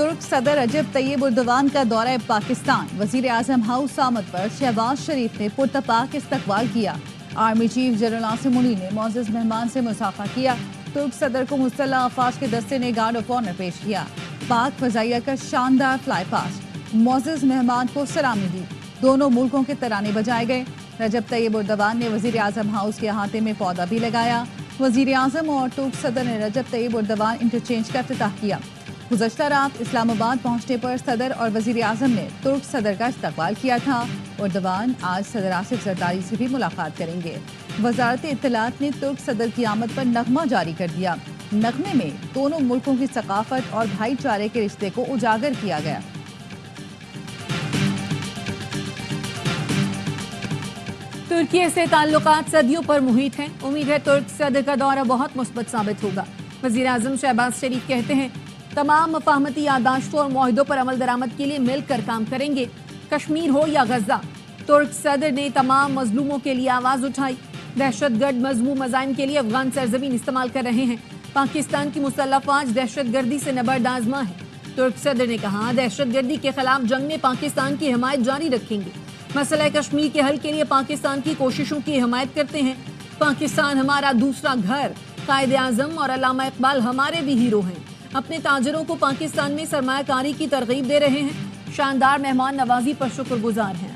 तुर्क सदर रजब तैयब उर्दवान का दौरा पाकिस्तान। वजीर आजम हाउस आमद पर शहबाज शरीफ ने पुरतपाक इस्तकबाल किया। Army chief general Asim Munir ने मोअज़्ज़ज़ मेहमान से मुसाफा किया। तुर्क सदर को मुस्तल्ह अफवाज के दस्ते ने गार्ड ऑफ ऑनर पेश किया। पाक फजाइया का शानदार फ्लाई पास्ट, मोअज़्ज़ज़ मेहमान को सलामी दी। दोनों मुल्कों के तराने बजाए गए। रजब तैयब उर्दवान ने वजीर आजम हाउस के अहाते में पौधा भी लगाया। वजीर आजम और तुर्क सदर ने रजब तैयब उर्दवान इंटरचेंज का इफ्तिताह किया। गुज़श्ता रात इस्लामाबाद पहुंचने पर सदर और वजीर आजम ने तुर्क सदर का इस्तकबाल किया था। उर्दवान आज सदर आसिफ जरदारी से भी मुलाकात करेंगे। वजारत इत्तलात ने तुर्क सदर की आमद पर नगमा जारी कर दिया। नगमे में दोनों मुल्कों की सकाफत और भाईचारे के रिश्ते को उजागर किया गया। तुर्की से ताल्लुकात सदियों पर मुहित हैं। उम्मीद है तुर्क सदर का दौरा बहुत मुस्बत साबित होगा। वजीर आजम शहबाज शरीफ कहते हैं तमाम मफाहमती यादाश्तों और मुआहिदों पर अमल दरामद के लिए मिलकर काम करेंगे, कश्मीर हो या गजा। तुर्क सदर ने तमाम मजलूमों के लिए आवाज उठाई। दहशतगर्द मजमूम मज़ाइम के लिए अफगान सरजमीन इस्तेमाल कर रहे हैं। पाकिस्तान की मुसल्लह फौज दहशतगर्दी से नबर्द आजमा है। तुर्क सदर ने कहा दहशतगर्दी के खिलाफ जंग में पाकिस्तान की हिमायत जारी रखेंगे। मसला कश्मीर के हल के लिए पाकिस्तान की कोशिशों की हिमायत करते हैं। पाकिस्तान हमारा दूसरा घर। कायदे आजम और अल्लामा इकबाल हमारे भी हीरो हैं। अपने ताजरों को पाकिस्तान में सरमायाकारी की तरगीब दे रहे हैं। शानदार मेहमान नवाजी पर शुक्रगुजार हैं।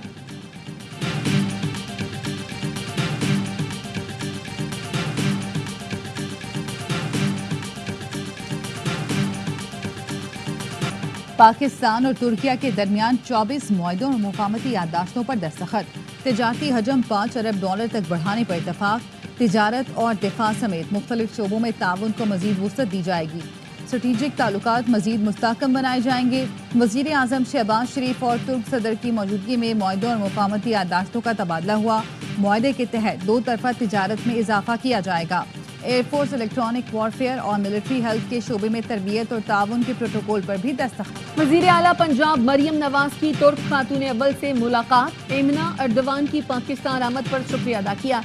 पाकिस्तान और तुर्किया के दरमियान 24 मुआहिदों और मुफाहमती याददाश्तों पर दस्तखत। तिजारती हजम $5 अरब तक बढ़ाने पर इतफाक। तिजारत और दिफा समेत मुख्तलिफ शोबों में ताउन को मजीद वुसअत दी जाएगी। स्ट्रेटेजिक ताल्लुकात मजीद मुस्तहकम बनाए जाएंगे। वजीर आजम शहबाज शरीफ और तुर्क सदर की मौजूदगी में मुआहिदों और मुफाहमती याददाश्तों का तबादला हुआ। मुआहिदे के तहत 2 तरफा तिजारत में इजाफा किया जाएगा। एयरफोर्स, इलेक्ट्रॉनिक वॉरफेयर और मिलिट्री हेल्थ के शोबे में तरबियत और ताउन के प्रोटोकॉल पर भी दस्तखत। वजीर आला पंजाब मरियम नवाज की तुर्क खातून अव्वल से मुलाकात। एमना अर्दवान की पाकिस्तान आमद पर शुक्रिया अदा किया।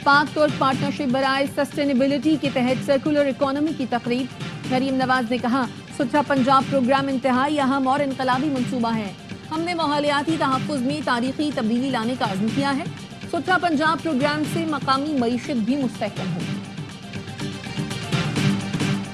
पाक तुर्क पार्टनरशिप बराए सस्टेनेबिलिटी के तहत सर्कुलर इकोनॉमी की तकरीब। मरियम नवाज ने कहा सुथरा पंजाब प्रोग्राम इंतहाई अहम और इनकलाबी मंसूबा है। हमने माहौलियाती तहफ़्फ़ुज़ में तारीखी तब्दीली लाने का अज़्म किया है। सुथरा पंजाब प्रोग्राम से मकामी मईशत भी मुस्तहकम होगी।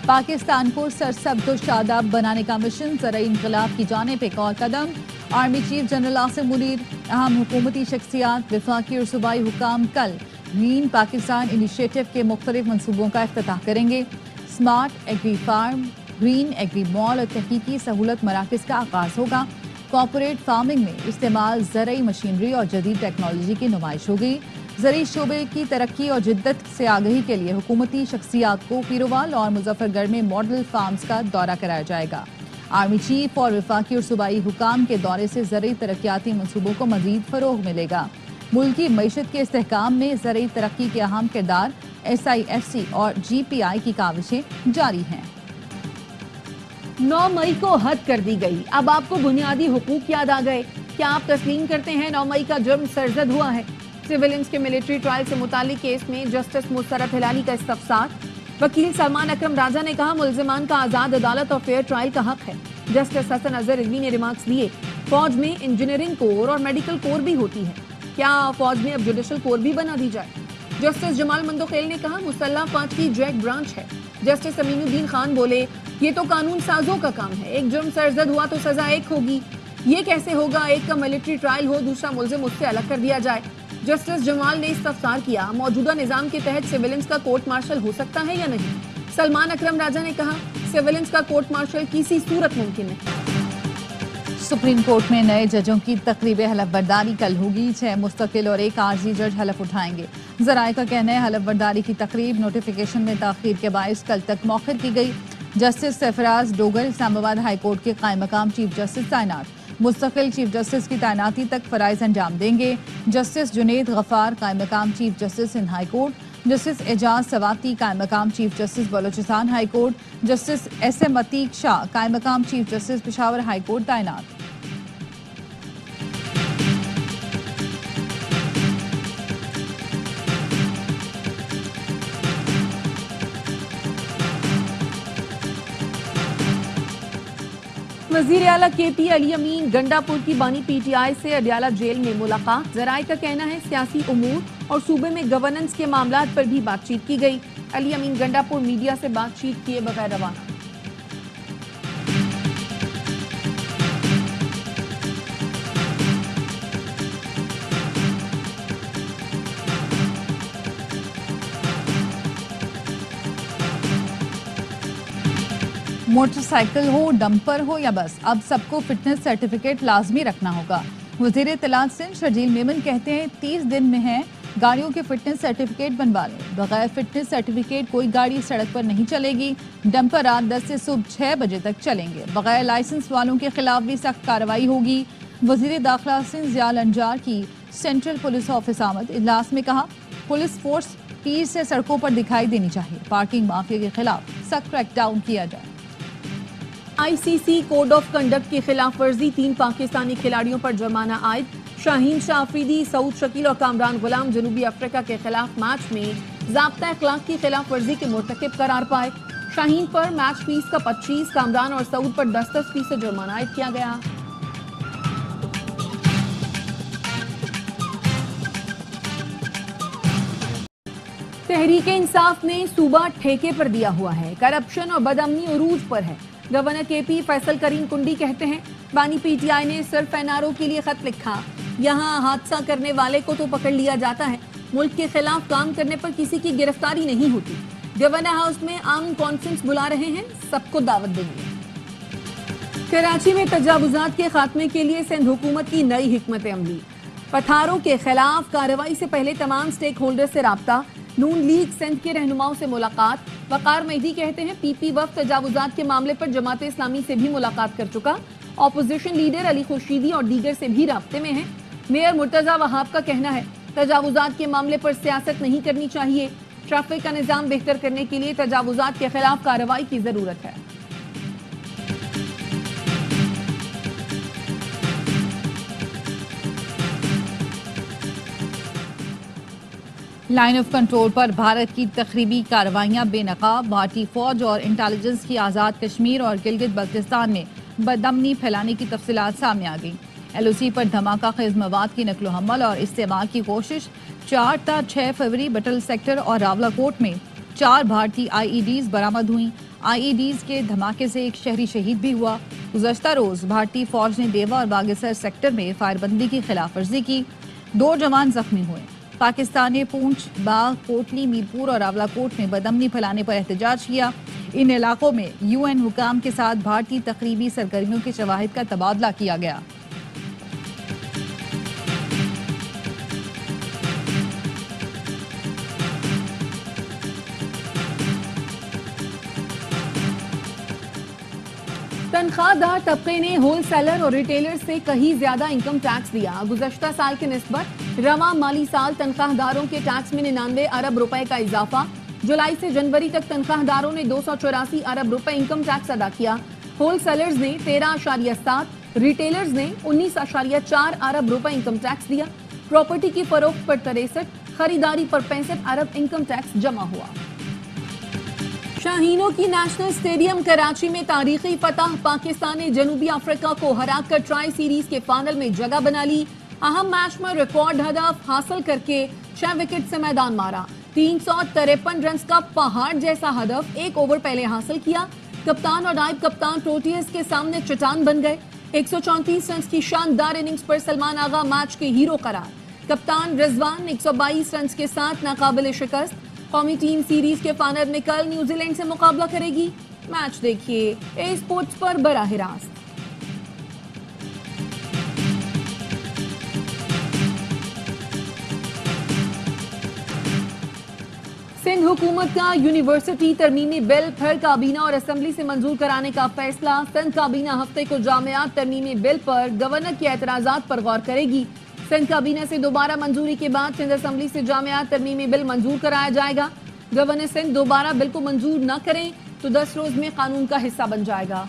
पाकिस्तान को सरसब्ज़ और शादाब बनाने का मिशन ज़राई इनकलाब की जानिब एक और कदम। Army chief general Asim Munir, अहम हुकूमती शख्सियात, वफाकी और सूबाई हुकाम कल ग्रीन पाकिस्तान इनिशिएटिव के मुख्तलिफ मनसूबों का इफ्तिताह करेंगे। Smart agri farm, green agri mall और तहकीकी सहूलत मराकज़ का आगाज़ होगा। कॉर्पोरेट फार्मिंग में इस्तेमाल ज़रई मशीनरी और जदीद टेक्नोलॉजी की नुमाइश होगी। ज़रई शोबे की तरक्की और जिद्दत से आगही के लिए हुकूमती शख्सियात को पीरोवाल और मुजफ्फरगढ़ में मॉडल फार्म्स का दौरा कराया जाएगा। आर्मी चीफ और वफाकी और सूबाई हुकाम के दौरे से ज़रई तरक्याती मनसूबों को मज़ीद फ़रोग़ मिलेगा। मुल्की मईशत के इस्तेहकाम में ज़रई तरक्की के अहम किरदार SIFC और GPI की काविशें जारी हैं। 9 मई को हद कर दी गई। अब आपको बुनियादी हुकूक याद आ गए। क्या आप तस्लीम करते हैं 9 मई का जुर्म सरजद हुआ है? सिविलियंस के मिलिट्री ट्रायल से मुतालिक केस में जस्टिस मुस्तरद हिलाली का इस्तफसार। वकील सलमान अकरम राजा ने कहा मुल्जिमान का आज़ाद अदालत और फेयर ट्रायल का हक है। जस्टिस हसन अजहर रिजवी ने रिमार्क्स दिए फौज में इंजीनियरिंग कोर और मेडिकल कोर भी होती है, क्या फौज में अब जुडिशल कोर भी बना दी जाए? जस्टिस जमाल मंदोखेल ने कहा मुसल्लह फौज की जैक ब्रांच है। जस्टिस अमीनुद्दीन खान बोले ये तो कानून साजों का काम है, एक जुर्म सरजद हुआ तो सजा एक होगी, ये कैसे होगा एक का मिलिट्री ट्रायल हो दूसरा मुल्जिम उससे अलग कर दिया जाए। जस्टिस जमाल ने इस्तफसार किया मौजूदा निजाम के तहत सिविलियंस का कोर्ट मार्शल हो सकता है या नहीं। सलमान अकरम राजा ने कहा सिविलियंस का कोर्ट मार्शल किसी सूरत मुमकिन नहीं। सुप्रीम कोर्ट में नए जजों की तकरीब हलफ बर्दारी कल होगी। 6 मुस्तकिल और 1 आर्जी जज हलफ उठाएंगे। ज़राए का कहना है हलफ बर्दारी की तकरीब नोटिफिकेशन में ताख़ीर के बायस कल तक मौखर की गई। Justice Sarfaraz Dogar Islamabad high court के कायम मकाम चीफ जस्टिस तैनात। मुस्तकिल चीफ जस्टिस की तैनाती तक फराइज अंजाम देंगे। जस्टिस जुनेद गफ्फार कायम मकाम चीफ जस्टिस इन high court. Justice Ejaz Swati कायम मकाम chief justice Balochistan high court. Justice SM Ateeq Shah कायम मकाम chief justice Peshawar high court तैनात। वजीर आला KP अली अमीन गंडापुर की बानी PTI से अडियाला जेल में मुलाकात। जराये का कहना है सियासी उमूर और सूबे में गवर्नेंस के मामलात पर भी बातचीत की गई। अली अमीन गंडापुर मीडिया से बातचीत किए बगैर रवाना। मोटरसाइकिल हो, डंपर हो या बस, अब सबको फिटनेस सर्टिफिकेट लाजमी रखना होगा। वजीर इत्तलात सिंध शर्जील मेमन कहते हैं 30 दिन में है गाड़ियों के फिटनेस सर्टिफिकेट बनवा लें। बगैर फिटनेस सर्टिफिकेट कोई गाड़ी सड़क पर नहीं चलेगी। डंपर रात 10 से सुबह 6 बजे तक चलेंगे। बगैर लाइसेंस वालों के खिलाफ भी सख्त कार्रवाई होगी। वजीर दाखिला सिंध ज़ियाल अंजार की सेंट्रल पुलिस ऑफिस आमद। इजलास में कहा पुलिस फोर्स पीर से सड़कों पर दिखाई देनी चाहिए। पार्किंग माफिया के खिलाफ सख्त क्रैकडाउन किया जाए। ICC कोड ऑफ कंडक्ट की खिलाफ वर्जी 3 पाकिस्तानी खिलाड़ियों पर जुर्माना आयद। शाहीन शाह अफरीदी, सऊद शकील और कामरान गुलाम जनूबी अफ्रीका के खिलाफ मैच में ज़ाब्ता अखलाक की खिलाफ वर्जी के मुर्तकिब करार पाए। शाहीन पर मैच फीस का 25, कामरान और सऊद पर 10 फीसद जुर्माना आयद किया गया। तहरीक इंसाफ ने सूबा ठेके पर दिया हुआ है। करप्शन और बदअमनी उरूज पर है। गवर्नर KP फैसल करीम कुंडी कहते हैं बानी PTI ने सिर्फ NRO के लिए खत लिखा। यहाँ हादसा करने वाले को तो पकड़ लिया जाता है, मुल्क के खिलाफ काम करने पर किसी की गिरफ्तारी नहीं होती। गवर्नर हाउस में आम कॉन्फ्रेंस बुला रहे हैं, सबको दावत देंगे। कराची में तजावुजात के खात्मे के लिए सिंध हुकूमत की नई हिकमत अमली। पथारों के खिलाफ कार्रवाई से पहले तमाम स्टेक होल्डर से राब्ता। नून लीग सिंध के रहनुमाओं से मुलाकात। वकार मेहदी कहते हैं PP वफ्द तजावुजात के मामले पर जमात इस्लामी से भी मुलाकात कर चुका। ऑपोजिशन लीडर अली खुर्शीदी और दीगर से भी राब्ते में है। मेयर मुर्तजा वहाब का कहना है तजावुजात के मामले पर सियासत नहीं करनी चाहिए। ट्रैफिक का निजाम बेहतर करने के लिए तजावुजात के खिलाफ कार्रवाई की जरूरत है। लाइन ऑफ कंट्रोल पर भारत की तखरीबी कार्रवाइयां बेनकाब। भारतीय फौज और इंटेलिजेंस की आज़ाद कश्मीर और गिलगित बल्तिस्तान में बदअमनी फैलाने की तफसीलात सामने आ गई। LOC पर धमाका खेज मवाद की नकलो हमल और इस्तेमाल की कोशिश। 4 ta 6 फरवरी बटल सेक्टर और रावलाकोट में 4 भारतीय IEDs बरामद हुई। IEDs के धमाके से एक शहरी शहीद भी हुआ। गुज़श्ता रोज भारतीय फौज ने देवा और बागेसर सेक्टर में फायरबंदी की खिलाफ वर्जी की। 2 जवान जख्मी हुए। पाकिस्तान ने पूंछ, बाग, कोटली, मीरपुर और रावलाकोट में बदअमनी फैलाने पर एहतजाज किया। इन इलाकों में UN हुकाम के साथ भारतीय तकरीबी सरगर्मियों के शवाहिद का तबादला किया गया। तनख्वाहदार तबके ने होल सेलर और रिटेलर से कहीं ज्यादा इनकम टैक्स दिया। गुज़श्ता साल के निस्बत रवा माली साल तनख्वाहदारों के टैक्स में 99 अरब रुपए का इजाफा। जुलाई से जनवरी तक तनख्वाहदारों ने 284 अरब रुपए इनकम टैक्स अदा किया। होल सेलर्स ने 13.7, रिटेलर्स ने 19.4 अरब रुपए इनकम टैक्स दिया। प्रॉपर्टी की फरोख्त पर 63, खरीदारी पर 65 अरब इनकम टैक्स जमा हुआ। शाहीनों की नेशनल स्टेडियम कराची में तारीखी फतह। पाकिस्तान ने जनूबी अफ्रीका को हराकर ट्राई सीरीज के फाइनल में जगह बना ली। अहम मैच में रिकॉर्ड हदफ हासिल करके 6 विकेट से मैदान मारा। 353 रन का पहाड़ जैसा हदफ 1 ओवर पहले हासिल किया। कप्तान और नायब कप्तान प्रोटियस के सामने चट्टान बन गए। 134 रन की शानदार इनिंग्स पर सलमान आगा मैच के हीरो करार। कप्तान रिजवान 122 रन के साथ नाकाबिल शिकस्त। कौमी टीम सीरीज के फाइनल में कल न्यूजीलैंड से मुकाबला करेगी। मैच देखिए ए स्पोर्ट्स पर बराह रास्त। सिंध हुकूमत का यूनिवर्सिटी तरमीमी बिल फिर काबीना और असेंबली से मंजूर कराने का फैसला। सिंध काबीना हफ्ते को जामियात तरमीमी बिल पर गवर्नर के एतराजात पर गौर करेगी। सिंध काबीना से दोबारा मंजूरी के बाद सिंध असेंबली से जामियात तरमीमी बिल मंजूर कराया जाएगा। गवर्नर सिंध दोबारा बिल को मंजूर न करें तो 10 रोज में कानून का हिस्सा बन जाएगा।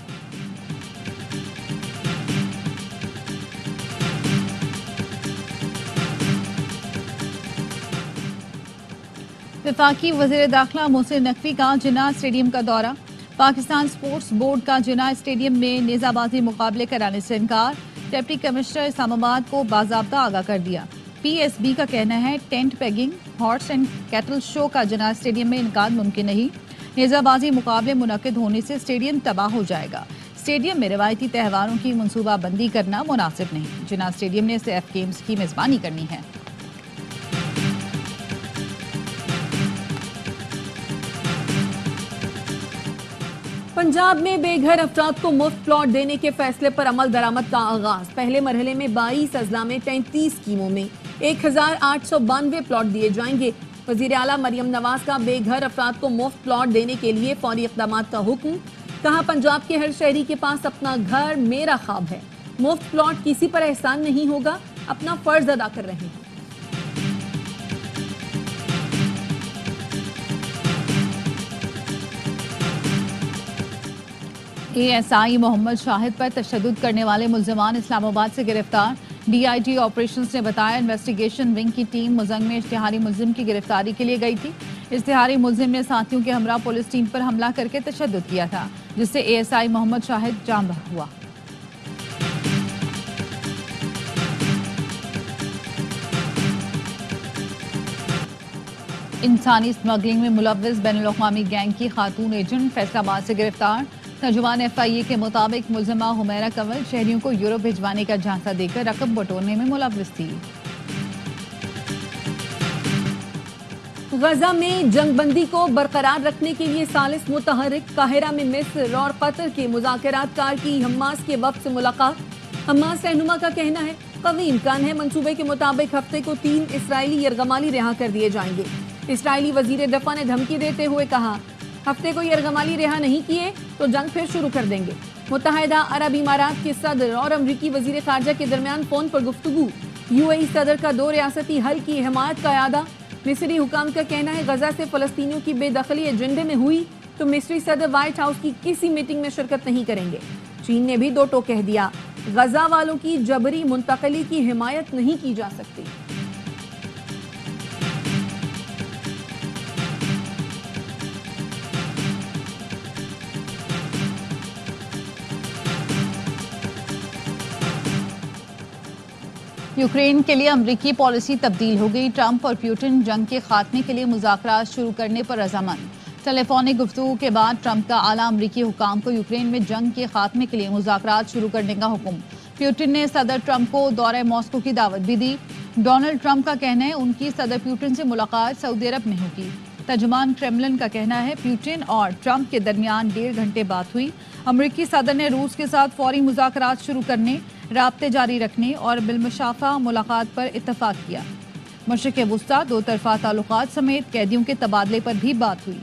वफाकी वज़ीर दाखिला मोहसिन नकवी का जिन्ना स्टेडियम का दौरा। पाकिस्तान स्पोर्ट्स बोर्ड का जिना स्टेडियम में नेजाबाजी मुकाबले कराने से इनकार। डिप्टी कमिश्नर इस्लामाबाद को बाज़ाब्ता आगाह कर दिया। PSB का कहना है tent pegging, horse and cattle show का जिना स्टेडियम में इनकार मुमकिन नहीं। नेजाबाजी मुकाबले मुनक्किद होने से स्टेडियम तबाह हो जाएगा। स्टेडियम में रवायती त्यौहारों की मनसूबाबंदी करना मुनासिब नहीं। जिना स्टेडियम ने सैफ गेम्स की मेज़बानी करनी है। पंजाब में बेघर अफराद को मुफ्त प्लॉट देने के फैसले पर अमल दरामद का आगाज। पहले मरहले में 22 अजला में 33 स्कीमों में 1892 प्लॉट दिए जाएंगे। वजीर आला मरियम नवाज का बेघर अफराद को मुफ्त प्लॉट देने के लिए फौरी इक़दामात का हुक्म। कहा पंजाब के हर शहरी के पास अपना घर मेरा ख्वाब है। मुफ्त प्लॉट किसी पर एहसान नहीं होगा, अपना फर्ज अदा कर रहे हैं। ASI मोहम्मद शाहिद पर तशद्दुद करने वाले मुल्ज़िमान इस्लामाबाद से गिरफ्तार। DIG ऑपरेशंस ने बताया इन्वेस्टिगेशन विंग की टीम मुजंग में इश्तिहारी मुल्जिम की गिरफ्तारी के लिए गई थी। इश्तिहारी मुल्जिम ने साथियों के हमरा पुलिस टीम पर हमला करके तशद्दुद किया था, जिससे ASI मोहम्मद शाहिद जाम बहक हुआ। इंसानी स्मगलिंग में मुलव्विस बैनुल-अक़वामी गैंग की खातून एजेंट फैसलाबाद से गिरफ्तार। तर्जुमान FIA के मुताबिक मुल्जिमा हुमैरा कंवल शहरियों को यूरोप भिजवाने का झांसा देकर रकम बटोरने में मुलव्विस थी। गजा में जंगबंदी को बरकरार रखने के लिए सालिस मुतहर्रिक। काहिरा में मिस्र और कतर के मुज़ाकरातकार की हमास के वफ़द से मुलाकात। हमास रहनुमा का कहना है कवी इम्कान है मंसूबे के मुताबिक हफ्ते को 3 इसराइली यरगमाली रिहा कर दिए जाएंगे। इसराइली वजीर दफा ने धमकी देते हुए कहा हफ्ते को यरगमाली रिहा नहीं किए तो जंग फिर शुरू कर देंगे। मुत्तहिदा अरब इमारात के सदर और अमरीकी वजीर खारजा के दरमियान फोन पर गुफ्तगू। UAE सदर का 2 रियासती हल की हिमायत का यादा। मिस्री हुकाम का कहना है गजा से फलस्तीनियों की बेदखली एजेंडे में हुई तो मिस्री सदर व्हाइट हाउस की किसी मीटिंग में शिरकत नहीं करेंगे। चीन ने भी दो टोक कह दिया, गजा वालों की जबरी मुंतकली की हिमायत नहीं की जा सकती। यूक्रेन के लिए अमरीकी पॉलिसी तब्दील हो गई। ट्रंप और पुतिन जंग के खात्मे के लिए मुज़ाकरात शुरू करने पर रज़ामंद। टेलीफोनिक गुफ्तगू के बाद ट्रंप का आला अमरीकी हुकाम को यूक्रेन में जंग के खात्मे के लिए मुज़ाकरात शुरू करने का हुक्म। पुतिन ने सदर ट्रंप को दौरे मॉस्को की दावत भी दी। डोनाल्ड ट्रंप का कहना है उनकी सदर पुतिन से मुलाकात सऊदी अरब में होगी। तर्जुमान क्रेमलिन का कहना है पुतिन और ट्रंप के दरमियान 1.5 घंटे बात हुई। अमरीकी सदर ने रूस के साथ फौरी मुज़ाकरात शुरू करने, राब्ते जारी रखने और बिलमुशाफा मुलाकात पर इत्तफाक किया। मशरिक़ वुस्ता, दो तरफ़ा ताल्लुकात समेत कैदियों के तबादले पर भी बात हुई।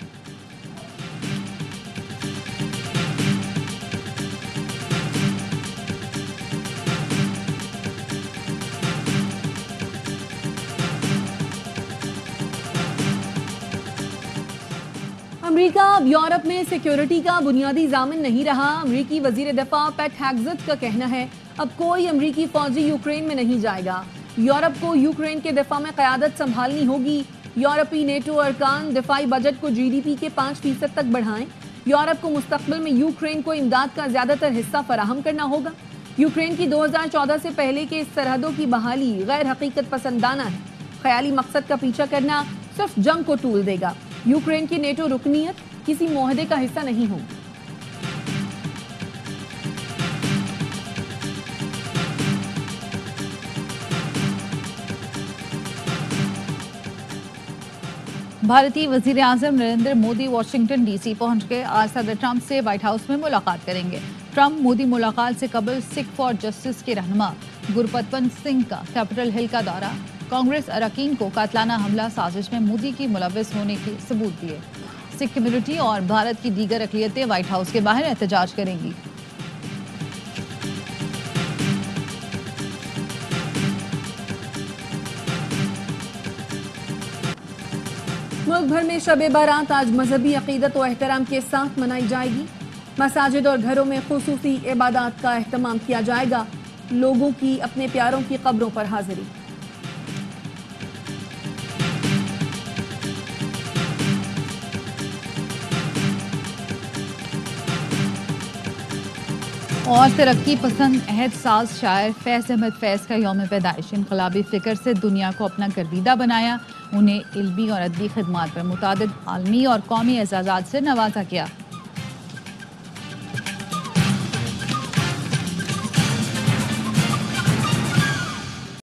अमेरिका अब यूरोप में सिक्योरिटी का बुनियादी जामिन नहीं रहा। अमेरिकी वजीर दफा पैट हेग्सेट का कहना है अब कोई अमेरिकी फौजी यूक्रेन में नहीं जाएगा। यूरोप को यूक्रेन के दफा में क़यादत संभालनी होगी। यूरोपीय नेटो अरकान दिफाई बजट को GDP के 5% तक बढ़ाएं। यूरोप को मुस्तकबिल में यूक्रेन को इमदाद का ज्यादातर हिस्सा फराहम करना होगा। यूक्रेन की 2014 से पहले के सरहदों की बहाली गैर हकीकत पसंदाना है। ख्याली मकसद का पीछा करना सिर्फ जंग को टूल देगा। यूक्रेन की नेटो रुकनीयत किसी मुआहदे का हिस्सा नहीं होगी। भारतीय वजीर आजम नरेंद्र मोदी वाशिंगटन DC पहुंच गए। आज सदर ट्रंप से व्हाइट हाउस में मुलाकात करेंगे। ट्रंप मोदी मुलाकात से कबल सिख फॉर जस्टिस के रहनुमा गुरपतवंत सिंह का कैपिटल हिल का दौरा। कांग्रेस अरकान को कातलाना हमला साजिश में मोदी की मुलव्विस होने के सबूत दिए। सिख कम्युनिटी और भारत की दीगर अक़लियतें व्हाइट हाउस के बाहर एहतजाज करेंगी। मुल्क भर में शब बारात आज मजहबी अकीदत व एहतराम के साथ मनाई जाएगी। मसाजिद और घरों में खुसूसी इबादत का एहतमाम किया जाएगा। लोगों की अपने प्यारों की कब्रों पर हाजिरी। اور ترقی پسند عہد ساز شاعر فیض احمد فیض کا یوم پیدائش، انقلابی فکر سے دنیا کو اپنا گردیدہ بنایا، انہیں علمی اور ادبی خدمات پر متعدد عالمی اور قومی اعزازات سے نوازا گیا۔